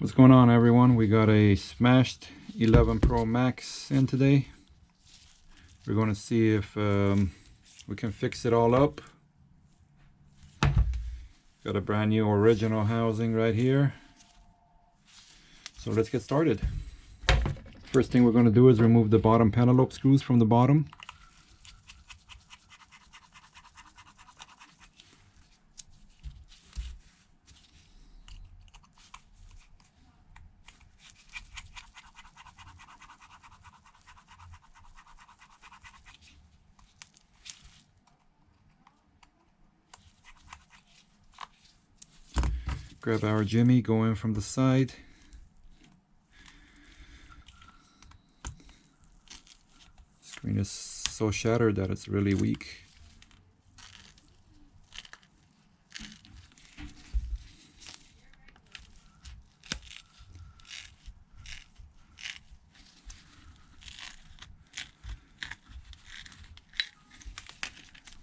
What's going on, everyone? We got a smashed 11 Pro Max in today. We're going to see if we can fix it all up. Got a brand new original housing right here. So let's get started. First thing we're going to do is remove the bottom Pentelobe screws from the bottom. Grab our jimmy, go in from the side. Screen is so shattered that it's really weak.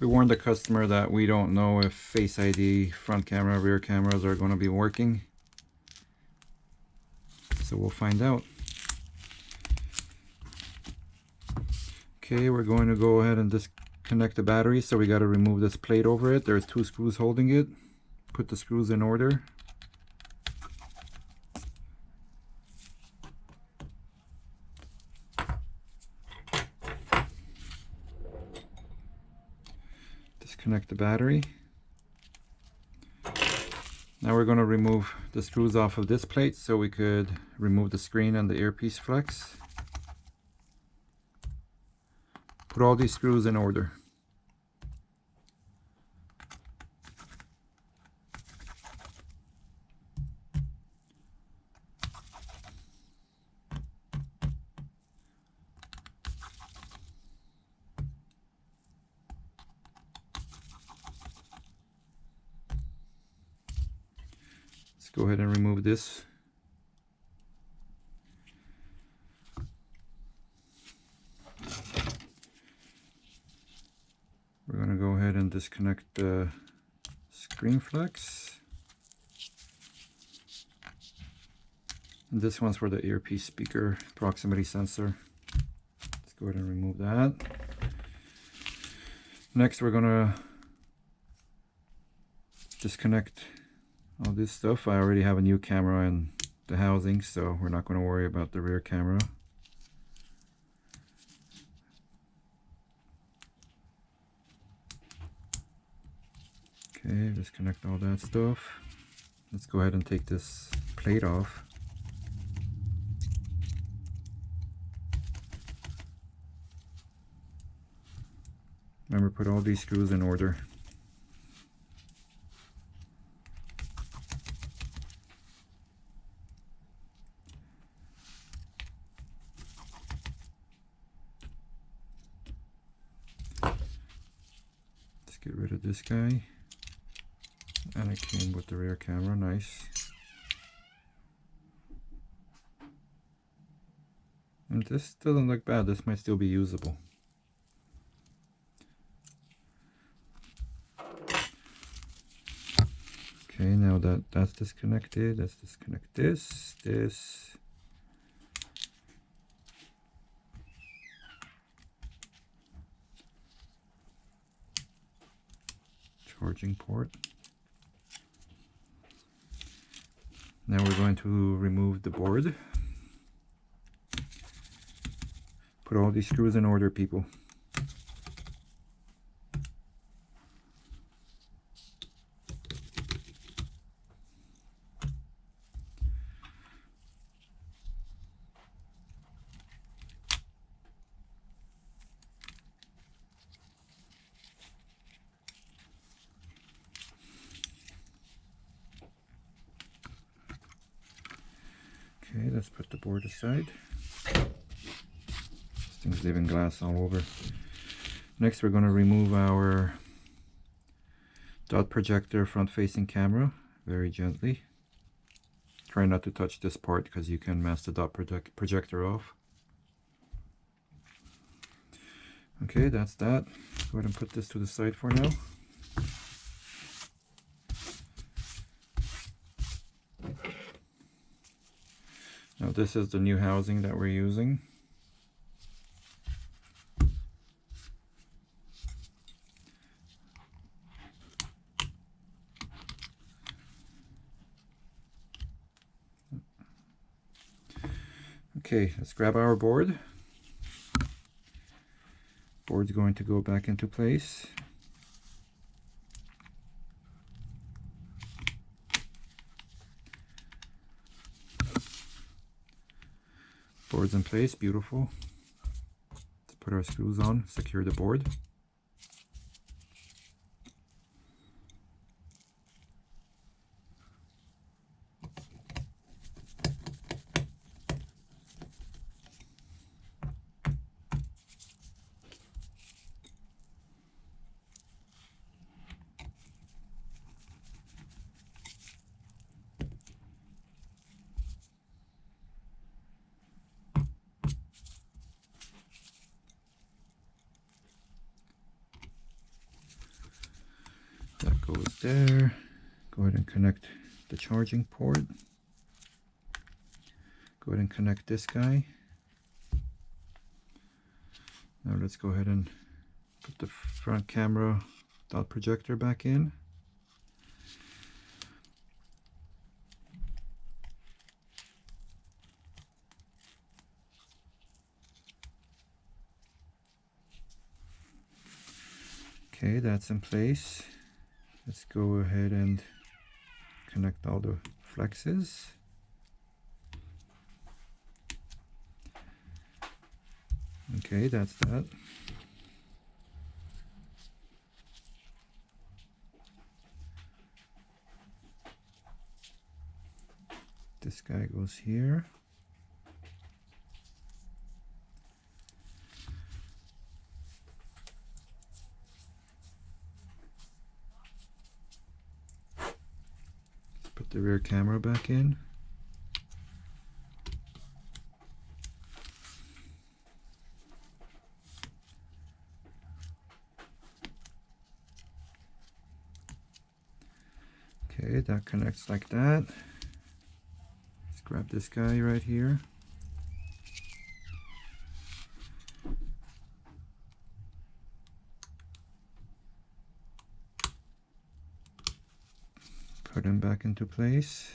We warned the customer that we don't know if Face ID, front camera, rear cameras are going to be working. So we'll find out. Okay, we're going to go ahead and disconnect the battery. So we got to remove this plate over it. There's 2 screws holding it. Put the screws in order. Disconnect the battery. Now we're going to remove the screws off of this plate so we could remove the screen and the earpiece flex. Put all these screws in order. Let's go ahead and remove this. We're going to go ahead and disconnect the screen flex. And this one's for the earpiece speaker proximity sensor. Let's go ahead and remove that. Next, we're going to disconnect all this stuff. I already have a new camera in the housing, so we're not going to worry about the rear camera. Okay, disconnect all that stuff. Let's go ahead and take this plate off. Remember, put all these screws in order. Let's get rid of this guy. And it came with the rear camera, nice. And this doesn't look bad, this might still be usable. Okay, now that that's disconnected, let's disconnect this. Charging port. Now we're going to remove the board. Put all these screws in order, people. Okay, let's put the board aside. This thing's leaving glass all over. Next, we're going to remove our dot projector front-facing camera very gently. Try not to touch this part because you can mess the dot projector off. Okay, that's that. Go ahead and put this to the side for now. Now this is the new housing that we're using. Okay, let's grab our board. Board's going to go back into place. Board's in place, beautiful. Let's put our screws on, secure the board. That goes there. Go ahead and connect the charging port. Go ahead and connect this guy. Now let's go ahead and put the front camera dot projector back in. Okay, that's in place. Let's go ahead and connect all the flexes. Okay, that's that. This guy goes here. Put the rear camera back in. Okay, that connects like that. Let's grab this guy right here. Put him back into place.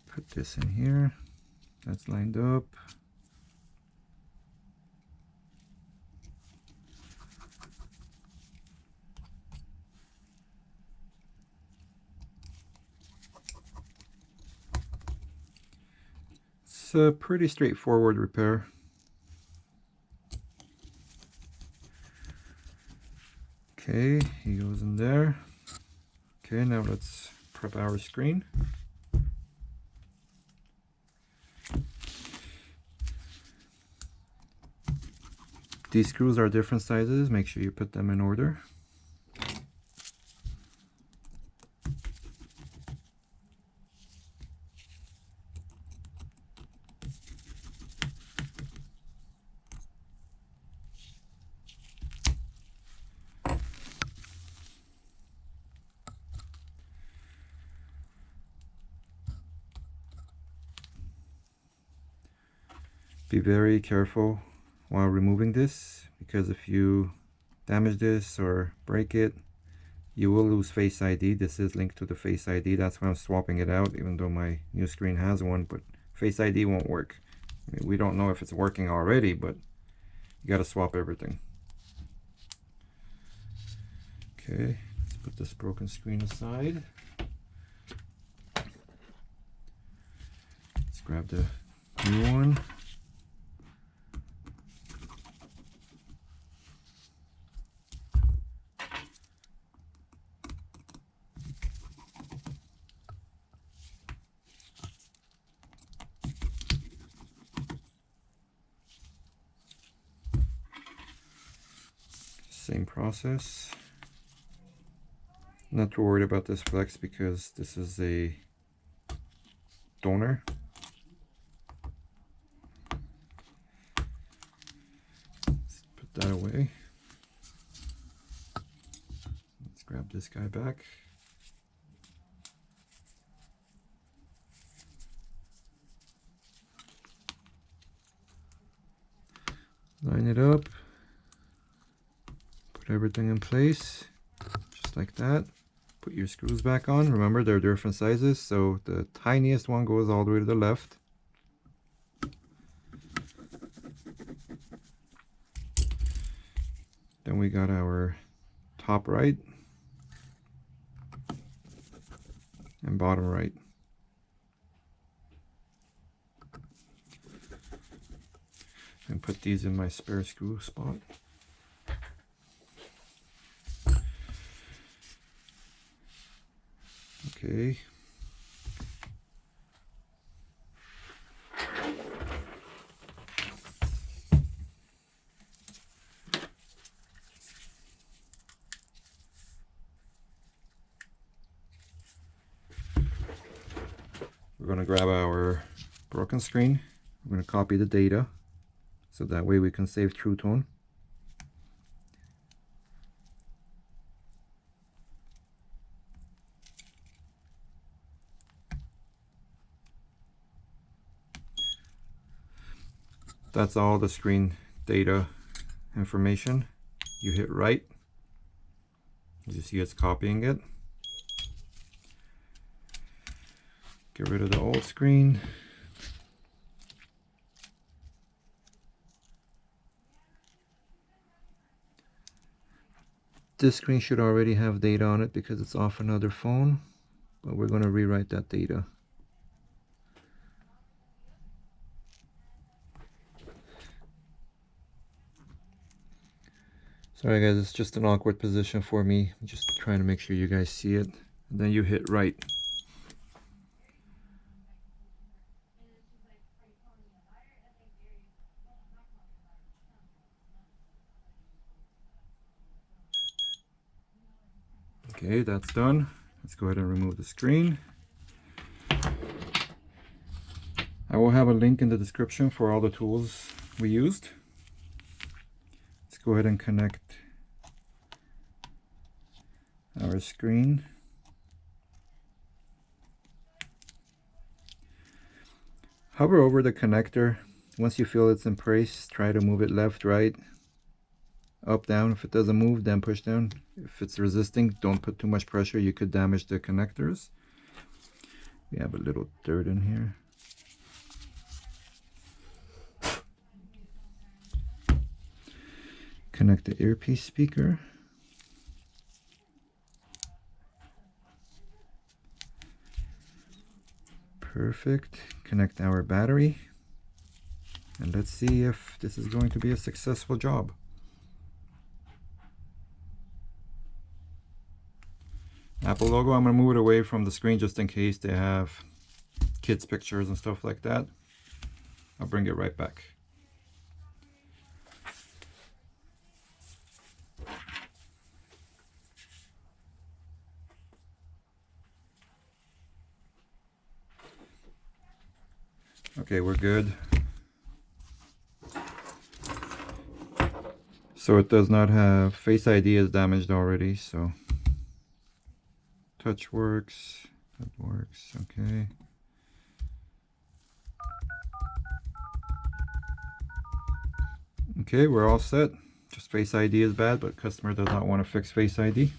Put this in here. That's lined up. It's a pretty straightforward repair. Okay, he goes in there. Okay, now let's prep our screen. These screws are different sizes, make sure you put them in order. Be very careful while removing this, because if you damage this or break it, you will lose Face ID. This is linked to the Face ID. That's why I'm swapping it out, even though my new screen has one, but Face ID won't work. I mean, we don't know if it's working already, but you got to swap everything. Okay, let's put this broken screen aside. Let's grab the new one. Same process. Not too worried about this flex because this is a donor. this guy back. Line it up. Put everything in place, just like that. Put your screws back on. Remember, they're different sizes, so the tiniest one goes all the way to the left. Then we got our top right and bottom right. And put these in my spare screw spot. Okay. We're going to grab our broken screen. We're going to copy the data so that way we can save True Tone. That's all the screen data information. You hit right. As you see, it's copying it. Get rid of the old screen. This screen should already have data on it because it's off another phone, but we're going to rewrite that data. Sorry guys, it's just an awkward position for me. I'm just trying to make sure you guys see it. And then you hit right. Okay, that's done. Let's go ahead and remove the screen. I will have a link in the description for all the tools we used. Let's go ahead and connect our screen. Hover over the connector. Once you feel it's in place, try to move it left, right, up, down. If it doesn't move, then push down. If it's resisting, don't put too much pressure. You could damage the connectors. We have a little dirt in here. Connect the earpiece speaker. Perfect. Connect our battery. And let's see if this is going to be a successful job. Apple logo, I'm going to move it away from the screen just in case they have kids' pictures and stuff like that. I'll bring it right back. Okay, we're good. So it does not have Face ID is damaged already, so touch works, that works, okay. Okay, we're all set. Just Face ID is bad, but customer does not want to fix Face ID.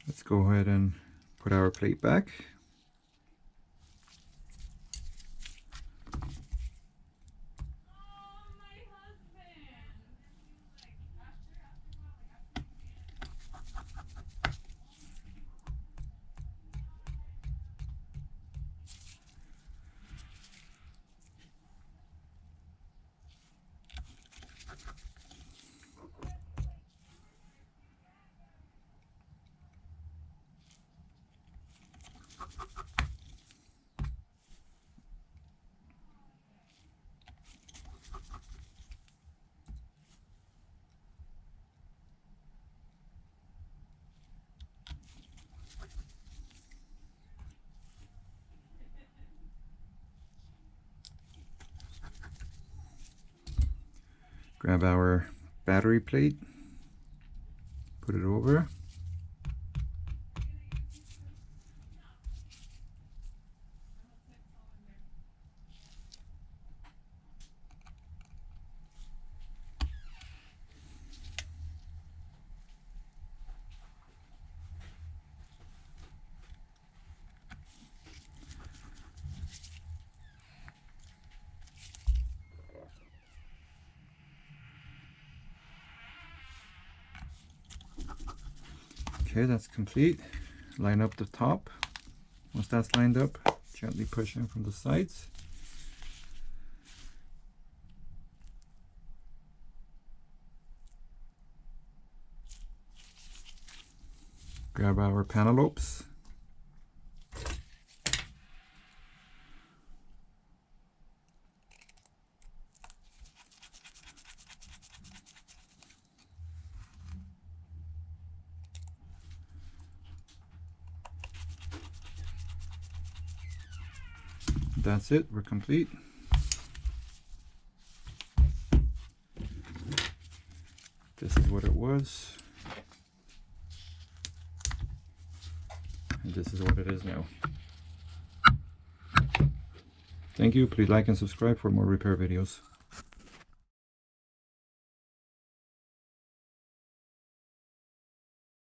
Let's go ahead and put our plate back. Grab our battery plate, put it over. Okay, that's complete. Line up the top. Once that's lined up, gently push in from the sides. Grab our Pentelobes. That's it, we're complete. This is what it was. And this is what it is now. Thank you, please like and subscribe for more repair videos.